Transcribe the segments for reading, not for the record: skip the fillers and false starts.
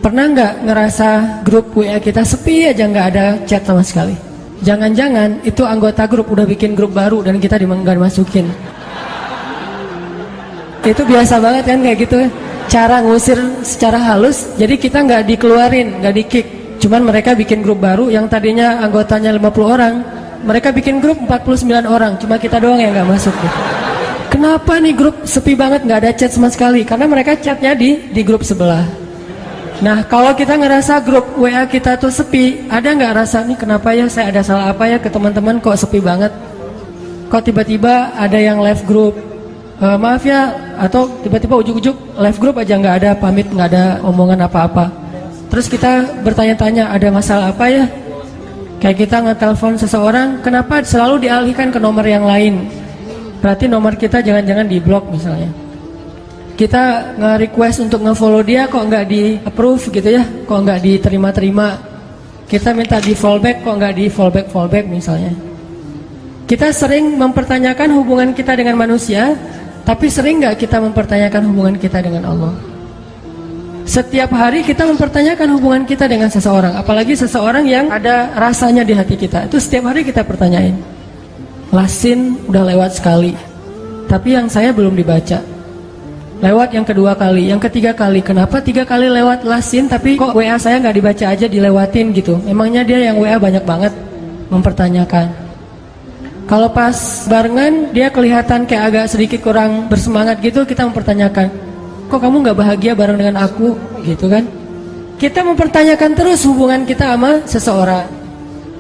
Pernah nggak ngerasa grup WA kita sepi aja, nggak ada chat sama sekali? Jangan-jangan itu anggota grup udah bikin grup baru dan kita nggak dimasukin. Itu biasa banget kan kayak gitu. Cara ngusir secara halus, jadi kita nggak dikeluarin, nggak di-kick. Cuman mereka bikin grup baru yang tadinya anggotanya 50 orang, mereka bikin grup 49 orang, cuma kita doang yang nggak masuk gitu. Kenapa nih grup sepi banget, nggak ada chat sama sekali? Karena mereka chatnya di grup sebelah. Nah, kalau kita ngerasa grup WA kita tuh sepi, ada nggak rasa nih kenapa ya, saya ada salah apa ya ke teman-teman kok sepi banget? Kok tiba-tiba ada yang left grup? Maaf ya, atau tiba-tiba ujuk-ujuk live group aja nggak ada pamit, nggak ada omongan apa-apa. Terus kita bertanya-tanya ada masalah apa ya? Kayak kita ngetelepon seseorang, kenapa selalu dialihkan ke nomor yang lain? Berarti nomor kita jangan-jangan di blok misalnya. Kita nge-request untuk nge-follow dia kok nggak di-approve gitu ya, kok nggak diterima-terima. Kita minta di fallback kok nggak di fallback misalnya. Kita sering mempertanyakan hubungan kita dengan manusia, tapi sering nggak kita mempertanyakan hubungan kita dengan Allah? Setiap hari kita mempertanyakan hubungan kita dengan seseorang, apalagi seseorang yang ada rasanya di hati kita. Itu setiap hari kita pertanyain. Lasin udah lewat sekali, tapi yang saya belum dibaca. Lewat yang kedua kali, yang ketiga kali. Kenapa 3 kali lewat lasin, tapi kok WA saya nggak dibaca aja, dilewatin gitu? Emangnya dia yang WA banyak banget? Mempertanyakan. Kalau pas barengan dia kelihatan kayak agak sedikit kurang bersemangat gitu, kita mempertanyakan, kok kamu nggak bahagia bareng dengan aku gitu kan? Kita mempertanyakan terus hubungan kita sama seseorang.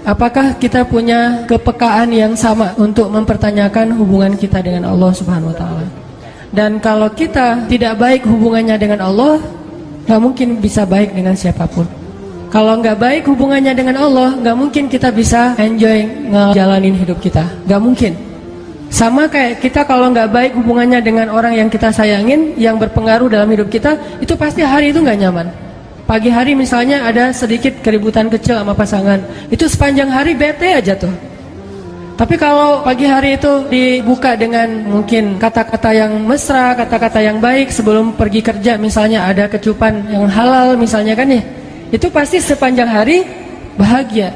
Apakah kita punya kepekaan yang sama untuk mempertanyakan hubungan kita dengan Allah Subhanahu Wa Taala? Dan kalau kita tidak baik hubungannya dengan Allah, nggak mungkin bisa baik dengan siapapun. Kalau nggak baik hubungannya dengan Allah, nggak mungkin kita bisa enjoy ngejalanin hidup kita. Nggak mungkin. Sama kayak kita kalau nggak baik hubungannya dengan orang yang kita sayangin, yang berpengaruh dalam hidup kita, itu pasti hari itu nggak nyaman. Pagi hari misalnya ada sedikit keributan kecil sama pasangan, itu sepanjang hari bete aja tuh. Tapi kalau pagi hari itu dibuka dengan mungkin kata-kata yang mesra, kata-kata yang baik sebelum pergi kerja, misalnya ada kecupan yang halal misalnya kan ya, itu pasti sepanjang hari bahagia.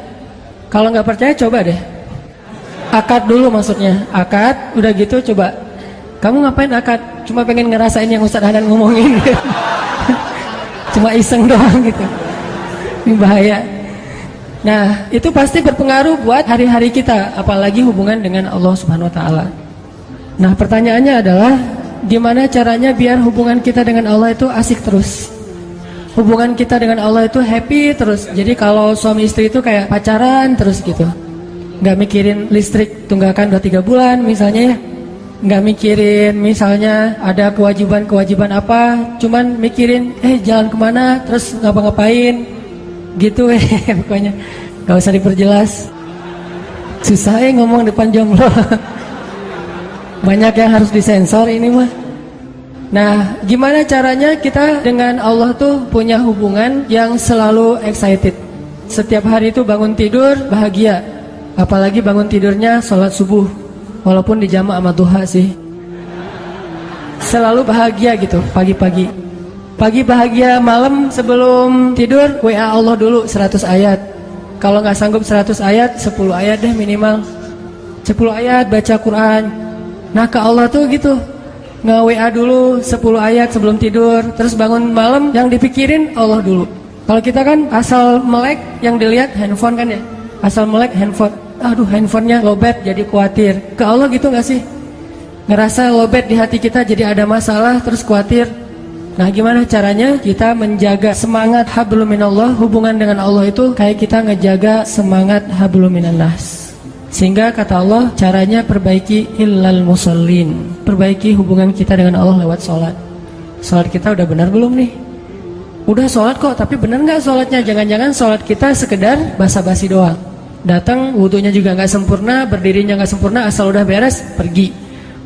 Kalau nggak percaya coba deh, akad dulu maksudnya, akad udah gitu coba. Kamu ngapain akad? Cuma pengen ngerasain yang Ustadz Hanan ngomongin. Cuma iseng doang gitu. Ini bahaya. Nah, itu pasti berpengaruh buat hari-hari kita, apalagi hubungan dengan Allah Subhanahu Wa Taala. Nah, pertanyaannya adalah gimana caranya biar hubungan kita dengan Allah itu asik terus? Hubungan kita dengan Allah itu happy terus. Jadi kalau suami istri itu kayak pacaran terus gitu. Nggak mikirin listrik tunggakan 2-3 bulan misalnya ya. Nggak mikirin misalnya ada kewajiban-kewajiban apa. Cuman mikirin jalan kemana, terus ngapa-ngapain gitu pokoknya. Nggak usah diperjelas. Susah ngomong depan jomblo. Banyak yang harus disensor ini mah. Nah, gimana caranya kita dengan Allah tuh punya hubungan yang selalu excited? Setiap hari itu bangun tidur bahagia. Apalagi bangun tidurnya sholat subuh, walaupun dijamak sama duha sih. Selalu bahagia gitu pagi-pagi. Pagi bahagia, malam sebelum tidur WA Allah dulu 100 ayat. Kalau nggak sanggup 100 ayat, 10 ayat deh minimal. 10 ayat baca Quran. Nah, ke Allah tuh gitu. Nge-WA dulu 10 ayat sebelum tidur, terus bangun malam yang dipikirin Allah dulu. Kalau kita kan asal melek yang dilihat handphone kan ya, asal melek handphone, aduh handphonenya lowbat jadi khawatir. Ke Allah gitu gak sih? Ngerasa lowbat di hati kita jadi ada masalah terus khawatir. Nah, gimana caranya kita menjaga semangat hablum minallah, hubungan dengan Allah itu kayak kita ngejaga semangat hablum minannas. Sehingga kata Allah, caranya perbaiki illal musallin. Perbaiki hubungan kita dengan Allah lewat sholat. Sholat kita udah benar belum nih? Udah sholat kok, tapi benar nggak sholatnya? Jangan-jangan sholat kita sekedar basa-basi doang. Datang, wudunya juga nggak sempurna, berdirinya nggak sempurna, asal udah beres, pergi.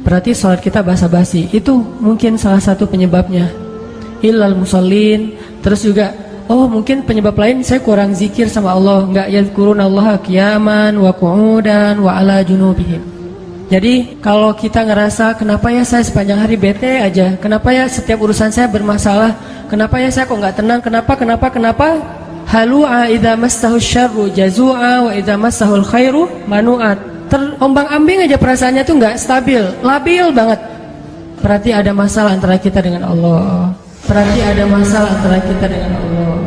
Berarti sholat kita basa-basi. Itu mungkin salah satu penyebabnya. Illal musallin. Terus juga, oh mungkin penyebab lain saya kurang zikir sama Allah, nggak yadhkurunallaha qiyaman wa qu'udan wa ala junubihim. Jadi kalau kita ngerasa kenapa ya saya sepanjang hari bete aja, kenapa ya setiap urusan saya bermasalah, kenapa ya saya kok nggak tenang, kenapa? Halu'a idza massahu syarru jazua wa idza massahul khairu manu'at. Terombang-ambing aja perasaannya tuh nggak stabil, labil banget. Berarti ada masalah antara kita dengan Allah. Berarti ada masalah antara kita dengan Allah.